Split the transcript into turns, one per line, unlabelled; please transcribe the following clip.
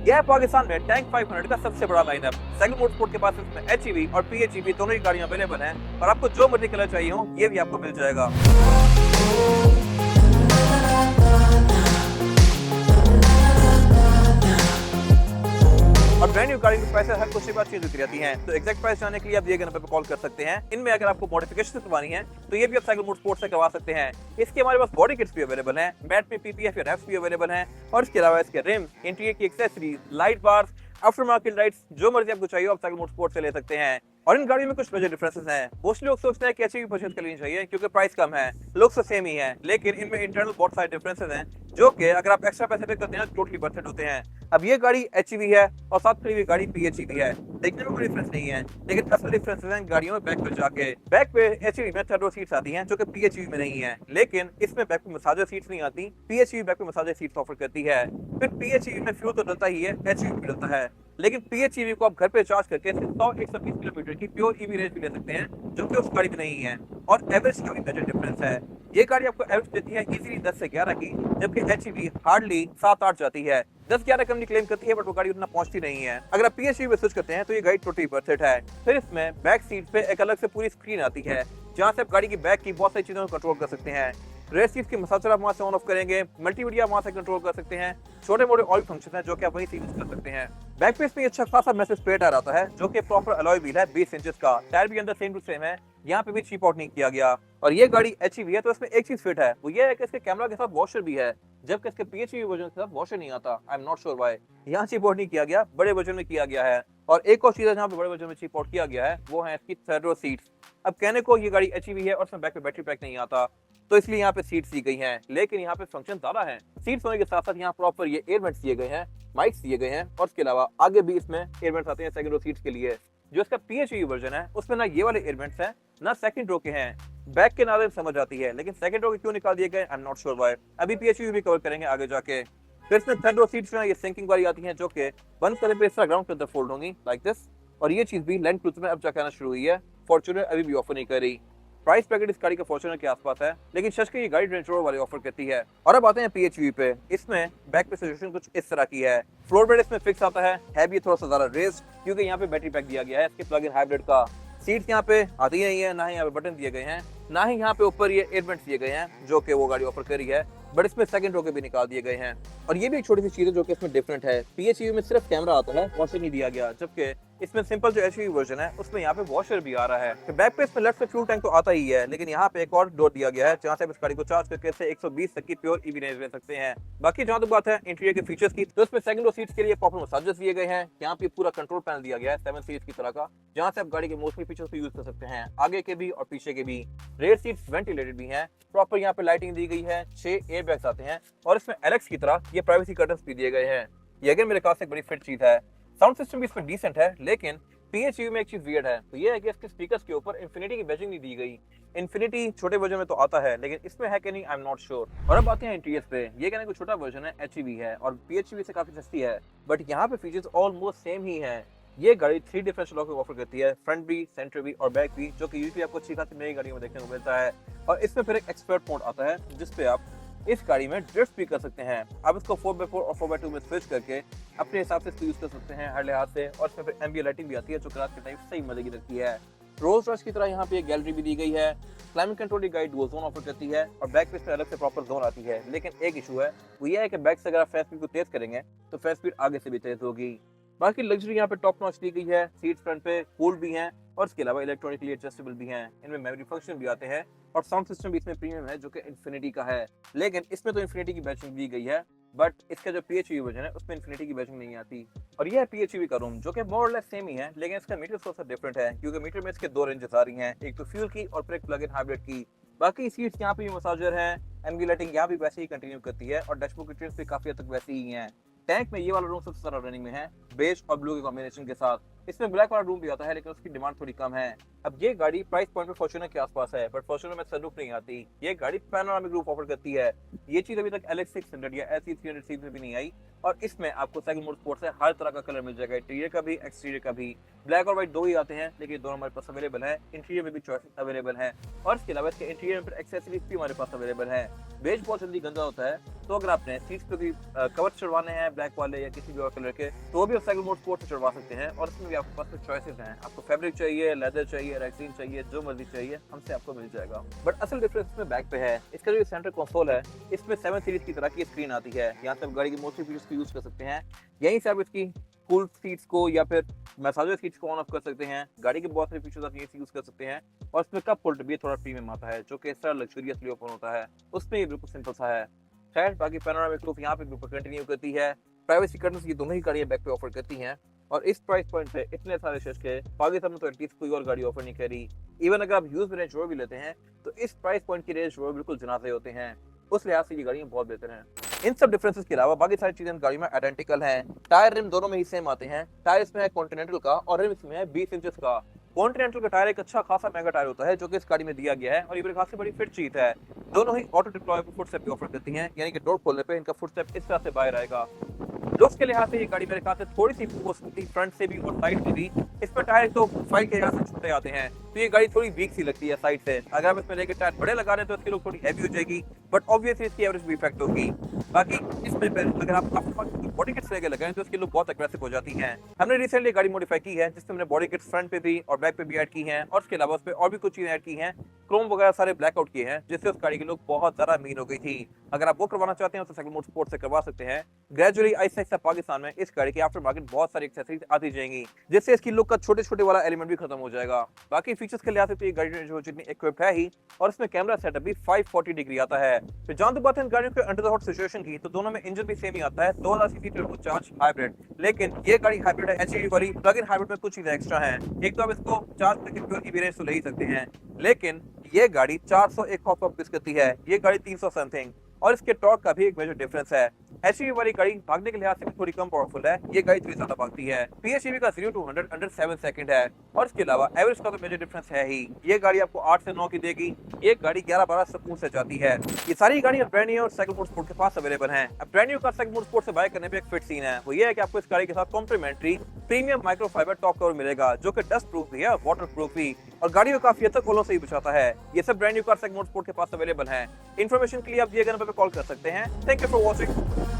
यह है पाकिस्तान में टैंक 500 का सबसे बड़ा लाइनअप। साइकिल मोटरस्पोर्ट के पास इसमें एचईवी और पीएचईवी दोनों ही गाड़ियां अवेलेबल हैं और आपको जो मर्जी कलर चाहिए हो ये भी आपको मिल जाएगा। और ब्रांड न्यू गाड़ी के प्राइस हर कुछ बात चेंज होती रहती हैं, तो एग्जैक्ट प्राइस जानने के लिए आप दिए गए नंबर पर कॉल कर सकते हैं। इनमें अगर आपको मॉडिफिकेशन करवानी है तो ये भी आप साइकिल मोटरस्पोर्ट से करवा सकते हैं। इसके हमारे पास बॉडी किट्स भी अवेलेबल हैं, मैट में पीपीएफ या रैप्स भी अवेलेबल हैं और इसके अलावा इसके रिम, इंटीरियर की accessories, light bars, after market lights, जो मर्जी आपको चाहिए आप साइकिल मोटरस्पोर्ट से ले सकते हैं। और इन गाड़ियों में कुछ मेजर डिफरेंसेस हैं। मोस्टली लोग सोचते हैं कि एचईवी परचेज कर लेनी चाहिए क्योंकि प्राइस कम है, लुक्स तो सेम ही है, लेकिन इनमें इंटरनल बहुत सारे डिफरेंसेस हैं जो कि अगर आप एक्स्ट्रा पैसे पे करते हैं टोटली वर्थ इट होते हैं। अब ये गाड़ी एचईवी है और साथ खड़ी हुई गाड़ी पीएचईवी है, देखने में कोई डिफरेंस नहीं है, लेकिन असल डिफरेंसेस हैं गाड़ियों में बैक पे जाके। बैक पे एचईवी में थर्ड रो सीट्स आती हैं जो कि पीएचईवी में नहीं है, लेकिन इसमें बैक पे मसाजर सीट्स नहीं आती, पीएचईवी बैक पे मसाजर सीट्स ऑफर करती है। फिर पीएचईवी में फ्यूल तो डलता ही है, एचईवी में डलता है, लेकिन पीएचईवी को आप घर पे चार्ज करके 100-120 किलोमीटर की प्योर ईवी रेंज भी ले सकते हैं जो कि उस गाड़ी में नहीं है। और एवरेज का भी मेजर डिफरेंस है, ये गाड़ी आपको एवरेज देती है इजीली 10 से 11 की, जबकि एचईवी हार्डली 7-8 जाती है। 10-11 कंपनी क्लेम करती है बट वो गाड़ी उतना पहुंचती नहीं है। अगर आप पीएचईवी पे स्विच करते हैं तो ये गाड़ी टोटली वर्थ इट है। फिर इसमें बैक सीट पे एक अलग से पूरी स्क्रीन आती है जहां से आप गाड़ी की बैक की बहुत सारी चीजों को कंट्रोल कर सकते हैं। रेयर सीट की मसाजर आप वहां से ऑन ऑफ करेंगे, मल्टीमीडिया वहां से कंट्रोल कर सकते हैं, छोटे मोटे और फंक्शन है जो कि आप वहीं से यूज कर सकते हैं। बैक पे इसमें अच्छा खासा मैसेज प्लेट आ रहा है जो कि प्रॉपर अलॉय व्हील है 20 इंचेस का, टायर भी अंदर सेम टू सेम है, यहाँ पे भी चीप आउट नहीं किया गया। और ये गाड़ी एचईवी है तो इसमें एक चीज फिट है, वो ये है कि इसके कैमरा के साथ वॉशर भी है, जबकि इसके पीएचईवी वर्जन के साथ वॉशर नहीं आता। I am not sure why यहाँ चीप आउट नहीं किया गया, बड़े वर्जन में किया गया है। और एक और चीज है जहाँ पे बड़े वर्जन में चीप आउट किया गया है वो है इसकी थर्ड रो सीट्स। अब कहने को ये गाड़ी एचईवी है और इसमें बैक पे बैटरी पैक नहीं आता, तो इसलिए यहाँ पे सीट्स दी गई हैं, लेकिन यहाँ पे फंक्शन ज्यादा है। सीट्स होने के साथ साथ यहाँ प्रॉपर ये एयर वेंट्स दिए गए हैं, माइक्स दिए गए हैं और इसके अलावा आगे भी इसमें एयर वेंट्स आते हैं सेकंड रो सीट्स के लिए। जो इसका पीएचईवी वर्जन है उसमें ना ये वाले एयर वेंट्स हैं ना सेकंड रो के हैं। बैक के नारे समझ आती है, लेकिन सेकंड रो के क्यों निकाल दिए गए I am not sure why. अभी पीएचईवी भी कवर करेंगे आगे जाके। फिर इसमें थर्ड रो सीट्स में ये सिंकिंग वाली आती हैं जो कि बंद करने पे इस तरह ग्राउंड के अंदर फोल्ड होंगी लाइक दिस। और ये चीज भी लैंड क्रूजर में अब जाके आना शुरू हुई है, फॉर्च्यूनर अभी भी ऑफर नहीं कर रही। प्राइस पैकेट इस गाड़ी का फॉर्च्यूनर के आसपास है, लेकिन शश की ये गाड़ी रेंज रोवर वाले ऑफर करती है। और अब आते हैं पीएचईवी पे। इसमें बैक पे सिचुएशन कुछ इस तरह की है, फ्लोर बेड इसमें फिक्स आता है भी थोड़ा सा ज्यादा रेस्ड क्योंकि यहाँ पे बैटरी पैक दिया गया है इसके प्लग इन हाइब्रिड का। सीट्स यहाँ पे आती नहीं है, ना ही यहाँ पे बटन दिए गए हैं, ना ही यहाँ पे ऊपर ये एयर वेंट्स दिए गए हैं जो कि वो गाड़ी ऑफर करी है, बट इसमें सेकंड रो के भी निकाल दिए गए हैं। और ये भी एक छोटी सी चीज है जो कि इसमें डिफरेंट है, पीएचईवी में सिर्फ कैमरा आता है, वॉशर नहीं दिया गया, जबकि इसमें सिंपल जो एचईवी वर्जन है उसमें यहाँ पे वॉशर भी आ रहा है। तो बैक पे इसमें लेफ्ट से फ्यूल टैंक तो आता ही है, लेकिन यहाँ पे एक और डोर दिया गया है जहाँ से आप इस गाड़ी को चार्ज करके से 120 तक की प्योर ईवी रेंज ले सकते हैं। बाकी जहाँ तक बात है इंटीरियर के फीचर्स की, तो इसमें सेकंड रो सीट्स के लिए प्रॉपर मसाजर्स दिए गए हैं, यहाँ पे पूरा कंट्रोल पैनल दिया गया है 7 सीरीज की तरह का, जहाँ से आप गाड़ी के मोस्टली फीचर्स को यूज कर सकते हैं, आगे के भी और पीछे के भी। रेयर सीट्स वेंटिलेटेड भी हैं, प्रॉपर यहाँ पे लाइटिंग दी गई है, 6 एयर बैग्स आते हैं और इसमें एलेक्स की तरह ये प्राइवेसी कर्टन्स भी दिए गए हैं। ये अगर मेरे ख्याल से एक बड़ी फिट चीज है। साउंड सिस्टम भी इसमें डिसेंट है, लेकिन पीएचईवी में एक चीज वियर्ड है, तो ये है कि इसके स्पीकर्स के ऊपर इन्फिनिटी की बैजिंग नहीं दी गई। इन्फिनिटी छोटे वर्जन में तो आता है, लेकिन इसमें है कि नहीं आई एम नॉट श्योर। और अब आते हैं इंटीरियर्स पे। ये कहने को छोटा वर्जन है, एचईवी है और पीएचईवी से काफी सस्ती है, बट यहाँ पे फीचर्स ऑलमोस्ट सेम ही है। ये गाड़ी 3 डिफरेंशियल लॉक ऑफर करती है, फ्रंट भी, सेंटर भी और बैक भी, जो कि यूजुअली आपको अच्छी खासी नई गाड़ियों में देखने को मिलता है। और इसमें फिर एक एक्सपर्ट मोड आता है जिसपे आप इस गाड़ी में ड्रिफ्ट भी कर सकते हैं। आप इसको 4x4 और 4x2 में स्विच करके अपने हिसाब से इसको यूज कर सकते हैं हर लिहाज से। और इसमें फिर एम्बिएंट लाइटिंग भी आती है जो कि रात के टाइम सही मजे की लगती है। रोल्स रॉयस की तरह यहाँ पे एक गैलरी भी दी गई है, climate control guide dual zone offer करती है और बैक पे अलग से प्रॉपर जोन आती है। लेकिन एक इशू है, वो ये है कि बैक से अगर आप फेस स्पीड को तेज करेंगे तो फेस स्पीड आगे से भी तेज होगी। बाकी लग्जरी यहाँ पे टॉप नॉच दी गई है, सीट्स फ्रंट पे कूल्ड भी हैं और इसके अलावा इलेक्ट्रॉनिकली एडजस्टेबल भी हैं। इनमें मेमोरी फंक्शन भी आते हैं और साउंड सिस्टम भी इसमें प्रीमियम है जो कि इन्फिनिटी का है, लेकिन इसमें तो इन्फिनिटी की बैचिंग दी गई है, बट इसका जो पीएचईवी वर्जन है उसमें इन्फिनिटी की बैचिंग नहीं आती। और यह है पीएचईवी का रूम जो कि मोर और लेस सेम ही है, लेकिन इसका मीटर थोड़ा सा डिफरेंट है क्योंकि मीटर में इसके 2 रेंजेस आ रही हैं, एक तो फ्यूल की और फिर एक प्लग इन हाइब्रिड की। बाकी सीट्स यहाँ पे भी मसाजर है, एम्बिएंट लाइटिंग यहाँ भी वैसे ही कंटिन्यू करती है और डैशबोर्ड की ट्रिम्स भी काफी हद तक वैसे ही हैं। टैंक में ये वाला रूम सबसे ज्यादा रनिंग में है, बेज और ब्लू के कॉम्बिनेशन के साथ। इसमें ब्लैक वाला रूम भी आता है, लेकिन उसकी डिमांड थोड़ी कम है। अब ये गाड़ी प्राइस पॉइंट पे फॉर्च्यूनर के आसपास है, बट फॉर्च्यूनर में सनरूफ नहीं आती। ये गाड़ी पैनोरामिक रूफ ऑफर करती है। ये चीज अभी तक LX600 या SE300 सीरीज में भी नहीं आई। और इसमें आपको साइकिल मोटरस्पोर्ट्स से हर तरह का कलर मिल जाएगा, इंटीरियर का भी एक्सटीरियर का भी। ब्लैक और व्हाइट दो ही आते हैं, लेकिन दोनों हमारे पास अवेलेबल है। इंटीरियर में भी चॉइस अवेलेबल है, और इसके अलावा इसके इंटीरियर में एक्सेसरीज भी हमारे पास अवेलेबल है। बेज बहुत जल्दी गंदा होता है, तो अगर आपने सीट्स पे भी कवर चढ़वाने हैं ब्लैक वाले या किसी भी और कलर के, तो वो भी आप साइकिल मोटरस्पोर्ट्स से चढ़वा सकते हैं। और इसमें भी आपके पास कुछ चॉइसेस हैं, आपको फैब्रिक चाहिए, लेदर चाहिए, रेक्सीन चाहिए, जो मर्जी चाहिए हमसे आपको मिल जाएगा। बट असल डिफरेंस इसमें बैक पे है। इसका जो सेंटर कंसोल है, इसमें 7 सीरीज की तरह की स्क्रीन आती है। यहाँ से आप गाड़ी की मोस्टली फीचर्स को यूज कर सकते हैं। यहीं से आप इसकी कूल सीट्स को या फिर मैसाजर सीट्स को ऑन ऑफ कर सकते हैं। गाड़ी के बहुत सारे फीचर्स आप यहीं से यूज कर सकते हैं। और इसमें कप होल्डर भी थोड़ा प्रीमियम आता है, जो कि इस तरह लग्जरियसली ओपन होता है। उसमें ये बिल्कुल सिंपल सा है। खैर, बाकी पैनोरामिक रूफ यहाँ पे भी कंटिन्यू करती है। प्राइवेसी कर्टन्स ये दोनों ही गाड़ियां बैक पे ऑफर करती हैं। और इस प्राइस पॉइंट पे इतने सारे शेष के पाकिस्तान में तो एटलीस्ट कोई और गाड़ी ऑफर नहीं करी। इवन अगर आप यूज में रेंज रोवर भी लेते हैं, तो इस प्राइस पॉइंट की रेंज रोवर बिल्कुल जनाजे होते हैं। उस लिहाज से ये गाड़ियां बहुत बेहतर हैं। इन सब डिफरेंसेस के अलावा बाकी सारी चीजें गाड़ी में आइडेंटिकल हैं। टायर रिम दोनों में ही सेम आते हैं। टायर इसमें है कॉन्टिनेंटल का और रिम इसमें है 20 इंचेस का। कॉन्टिनेंटल का टायर एक अच्छा खासा महंगा टायर होता है, जो कि इस गाड़ी में दिया गया है, और ये बड़ी खासी बड़ी फिट चीज है। दोनों ही ऑटो डिप्लॉयबल फुटस्टेप भी ऑफर करती हैं, यानी कि डोर खोलने पे इनका फुटस्टेप इस तरह से बाहर आएगा। लुक्स के लिहाज से ये गाड़ी मेरे ख्याल से थोड़ी सी फ्रंट से भी और साइड से भी। इस पर टायर तो फाइल के लिहाज से छोटे आते हैं, तो ये गाड़ी थोड़ी वीक सी लगती है साइड से। अगर आप इसमें लेके टायर बड़े लगा रहे हैं, तो इसकी लुक थोड़ी हैवी हो जाएगी, बट ऑब्वियसली इसकी एवरेज भी इफेक्ट होगी। बाकी इसमें अगर आप बॉडी किट्स लेके लगाएं, तो इसकी लुक बहुत अग्रेसिव हो जाती है। हमने रिसेंटली गाड़ी मॉडिफाई की है, जिसमें हमने बॉडी किट्स फ्रंट पे भी और बैक पे भी ऐड की हैं, और इसके अलावा उस पे और भी कुछ चीजें ऐड की हैं। क्रोम वगैरह सारे ब्लैकआउट किए हैं, जिससे उस गाड़ी की लुक बहुत ज्यादा मीन हो गई थी। अगर आप वो करवाना चाहते हैं, तो साइकिल मोटरस्पोर्ट्स से करवा सकते हैं। ग्रेजुअली आहिस्ता आहिस्ता पाकिस्तान में इस गाड़ी के आफ्टर मार्केट बहुत सारी एक्सेसरीज आती जाएंगी, जिससे इसकी लुक का छोटे छोटे वाला एलिमेंट भी खत्म हो जाएगा। बाकी फीचर्स के लिहाज से तो ये गाड़ी जो जितनी इक्विप्ड है ही, और इसमें कैमरा सेटअप भी 540 डिग्री आता है। फिर जहां तक बात है इन गाड़ियों के अंडर द हॉट सिचुएशन की, तो दोनों में इंजन भी सेम ही आता है, 2000 सीसी टर्बो चार्ज हाइब्रिड। लेकिन ये गाड़ी हाइब्रिड है, HEV वाली। प्लग इन हाइब्रिड में कुछ चीजें एक्स्ट्रा हैं। एक तो आप इसको चार्ज करके फ्यूल की रेंज तो ले ही सकते हैं, लेकिन ये गाड़ी 401 हॉर्स पावर प्रोड्यूस करती है, ये गाड़ी 300 समथिंग। और इसके टॉर्क का भी एक मेजर डिफरेंस है। HEV वाली गाड़ी भागने के लिहाज से थोड़ी कम पावरफुल है, ये गाड़ी थोड़ी ज्यादा भागती है। PHEV का 0 to 100 अंडर 7 सेकंड है। और इसके अलावा एवरेज का तो मेजर डिफरेंस है ही। ये गाड़ी आपको 8 से 9 की देगी, ये गाड़ी 11-12 सुकून से जाती है। ये सारी गाड़ियां ब्रांड न्यू और साइकिल मोटरस्पोर्ट के पास अवेलेबल हैं। अब brand new car cycle motorsport से बाय करने पे एक फिट सीन है, वो ये है कि आपको इस गाड़ी के साथ complimentary premium microfibre top cover मिलेगा, जो कि डस्ट प्रूफ भी है, वाटर प्रूफ भी, और गाड़ी को काफी हद तक ओलों से ही बचाता है। ये सब brand new car cycle motorsport के पास अवेलेबल है। इन्फॉर्मेशन के लिए आप दिए गए नंबर पर कॉल कर सकते हैं। Thank you for watching.